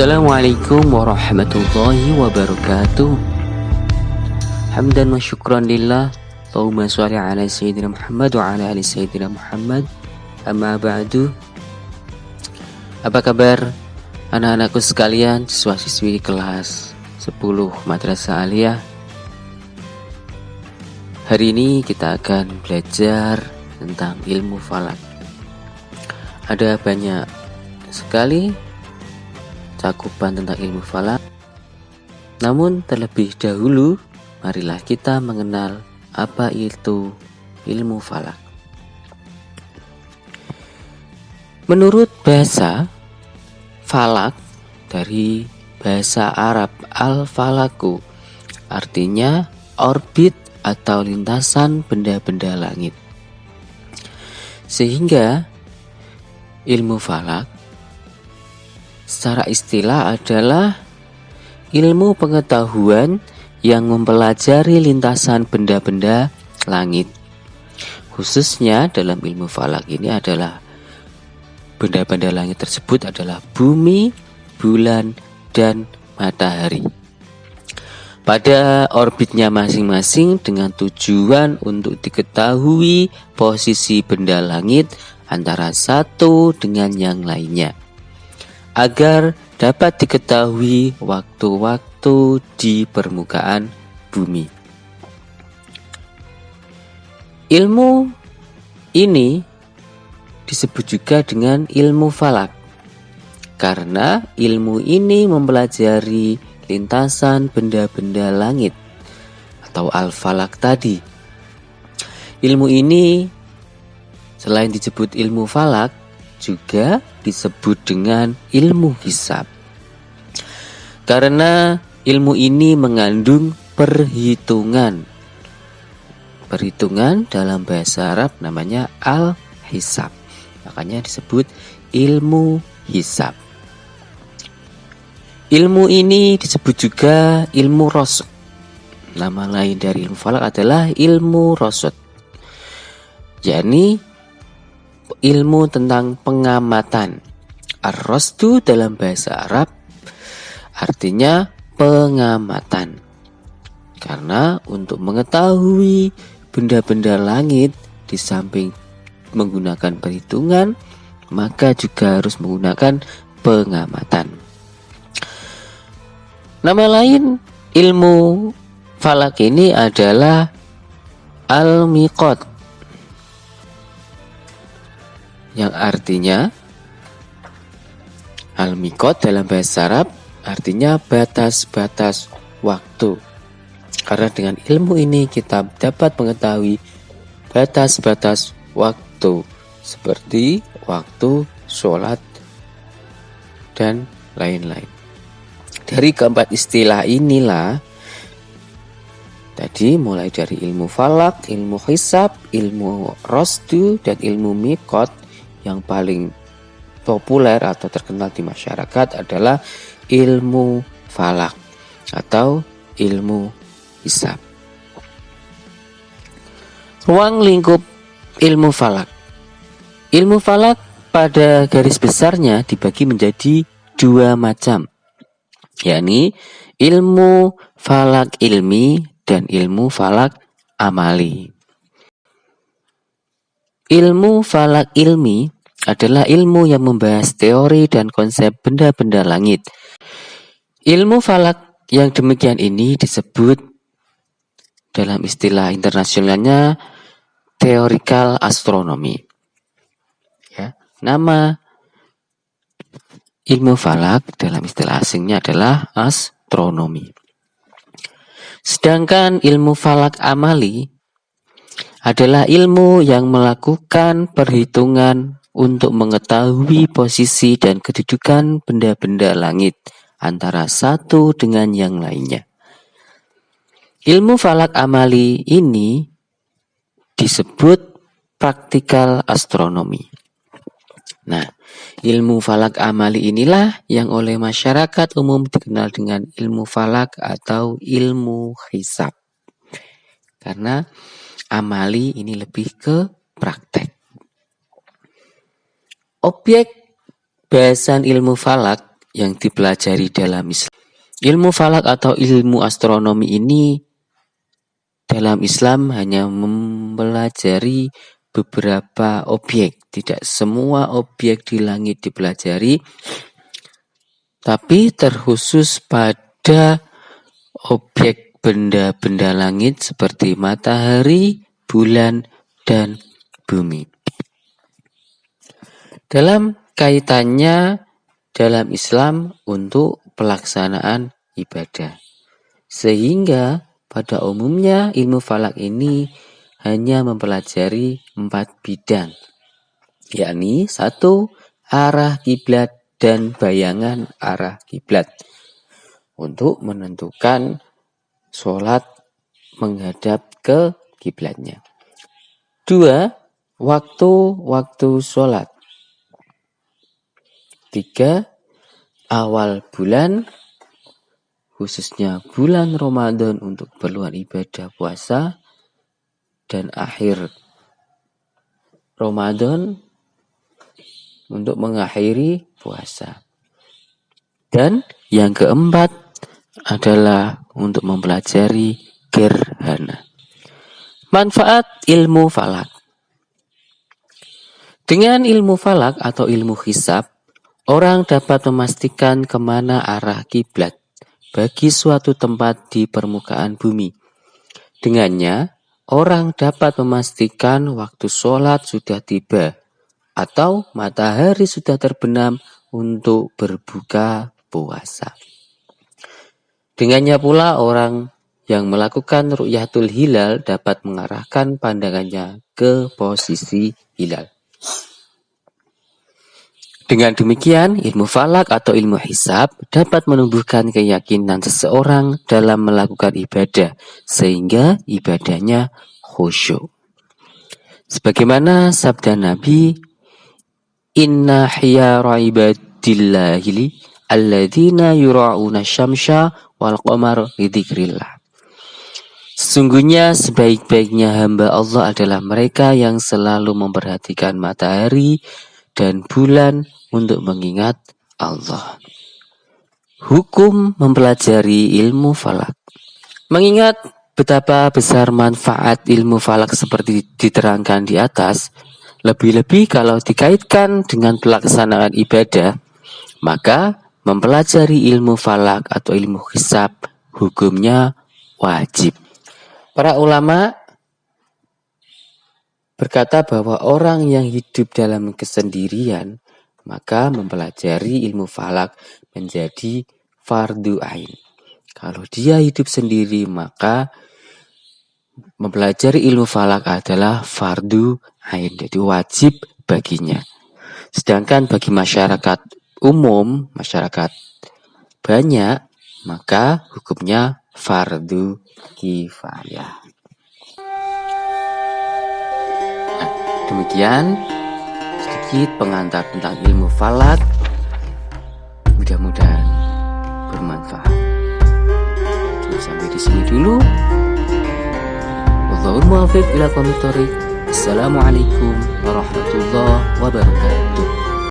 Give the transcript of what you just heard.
Assalamualaikum warahmatullahi wabarakatuh. Hamdan wa syukran lillah. Allahumma sholli ala sayyidina Muhammad wa ala ali sayyidina Muhammad. Amma ba'du. Apa kabar anak-anakku sekalian, siswa-siswi kelas 10 Madrasah Aliyah? Hari ini kita akan belajar tentang ilmu falak. Ada banyak sekali cakupan tentang ilmu falak. Namun terlebih dahulu, marilah kita mengenal apa itu ilmu falak. Menurut bahasa, falak dari bahasa Arab al-falaku artinya orbit atau lintasan benda-benda langit. Sehingga ilmu falak secara istilah adalah ilmu pengetahuan yang mempelajari lintasan benda-benda langit. Khususnya dalam ilmu falak ini adalah benda-benda langit tersebut adalah bumi, bulan, dan matahari. Pada orbitnya masing-masing dengan tujuan untuk diketahui posisi benda langit antara satu dengan yang lainnya, agar dapat diketahui waktu-waktu di permukaan bumi. Ilmu ini disebut juga dengan ilmu falak, karena ilmu ini mempelajari lintasan benda-benda langit atau al-falak tadi. Ilmu ini selain disebut ilmu falak, juga disebut dengan ilmu hisab, karena ilmu ini mengandung perhitungan. Perhitungan dalam bahasa Arab namanya al-hisab, makanya disebut ilmu hisab. Ilmu ini disebut juga ilmu rosad. Nama lain dari ilmu falak adalah ilmu rosad, yakni ilmu tentang pengamatan. Ar-rasdu dalam bahasa Arab artinya pengamatan. Karena untuk mengetahui benda-benda langit di samping menggunakan perhitungan, maka juga harus menggunakan pengamatan. Nama lain ilmu falak ini adalah al-miqat, yang artinya al-miqat dalam bahasa Arab artinya batas-batas waktu. Karena dengan ilmu ini kita dapat mengetahui batas-batas waktu seperti waktu sholat dan lain-lain. Dari keempat istilah inilah tadi, mulai dari ilmu falak, ilmu hisab, ilmu rasdu, dan ilmu miqat, yang paling populer atau terkenal di masyarakat adalah ilmu falak atau ilmu hisab. Ruang lingkup ilmu falak. Ilmu falak pada garis besarnya dibagi menjadi dua macam, yakni ilmu falak ilmi dan ilmu falak amali. Ilmu falak ilmi adalah ilmu yang membahas teori dan konsep benda-benda langit. Ilmu falak yang demikian ini disebut dalam istilah internasionalnya theoretical astronomy. Ya, nama ilmu falak dalam istilah asingnya adalah astronomi. Sedangkan ilmu falak amali adalah ilmu yang melakukan perhitungan untuk mengetahui posisi dan kedudukan benda-benda langit antara satu dengan yang lainnya. Ilmu falak amali ini disebut praktikal astronomi. Nah, ilmu falak amali inilah yang oleh masyarakat umum dikenal dengan ilmu falak atau ilmu hisab. Karena amali ini lebih ke praktek. Objek bahasan ilmu falak yang dipelajari dalam Islam. Ilmu falak atau ilmu astronomi ini dalam Islam hanya mempelajari beberapa objek. Tidak semua objek di langit dipelajari, tapi terkhusus pada objek benda-benda langit seperti matahari, bulan, dan bumi. Dalam kaitannya dalam Islam untuk pelaksanaan ibadah. Sehingga pada umumnya ilmu falak ini hanya mempelajari 4 bidang, yakni 1. Arah kiblat dan bayangan arah kiblat untuk menentukan sholat menghadap ke kiblatnya. 2. Waktu-waktu sholat. 3. Awal bulan, khususnya bulan Ramadan untuk keperluan ibadah puasa, dan akhir Ramadan untuk mengakhiri puasa. Dan yang keempat adalah untuk mempelajari gerhana. Manfaat ilmu falak. Dengan ilmu falak atau ilmu hisab, orang dapat memastikan kemana arah kiblat bagi suatu tempat di permukaan bumi. Dengannya, orang dapat memastikan waktu sholat sudah tiba atau matahari sudah terbenam untuk berbuka puasa. Dengannya pula orang yang melakukan ru'yatul hilal dapat mengarahkan pandangannya ke posisi hilal. Dengan demikian, ilmu falak atau ilmu hisab dapat menumbuhkan keyakinan seseorang dalam melakukan ibadah, sehingga ibadahnya khusyuk. Sebagaimana sabda Nabi, Inna khiyara ibadillahi alladzina yura'una syamsa wal qamar lidzikrillah. Sesungguhnya sebaik-baiknya hamba Allah adalah mereka yang selalu memperhatikan matahari dan bulan untuk mengingat Allah. Hukum mempelajari ilmu falak. Mengingat betapa besar manfaat ilmu falak seperti diterangkan di atas, lebih-lebih kalau dikaitkan dengan pelaksanaan ibadah, maka mempelajari ilmu falak atau ilmu hisab hukumnya wajib. Para ulama berkata bahwa orang yang hidup dalam kesendirian, maka mempelajari ilmu falak menjadi fardu ain. Kalau dia hidup sendiri, maka mempelajari ilmu falak adalah fardu ain, jadi wajib baginya. Sedangkan bagi masyarakat umum, masyarakat banyak, maka hukumnya fardu kifayah. Demikian sedikit pengantar tentang ilmu falak. Mudah-mudahan bermanfaat. Sampai di sini dulu. Wallahul muwaffiq ila aqwamit thoriq. Assalamualaikum warahmatullahi wabarakatuh.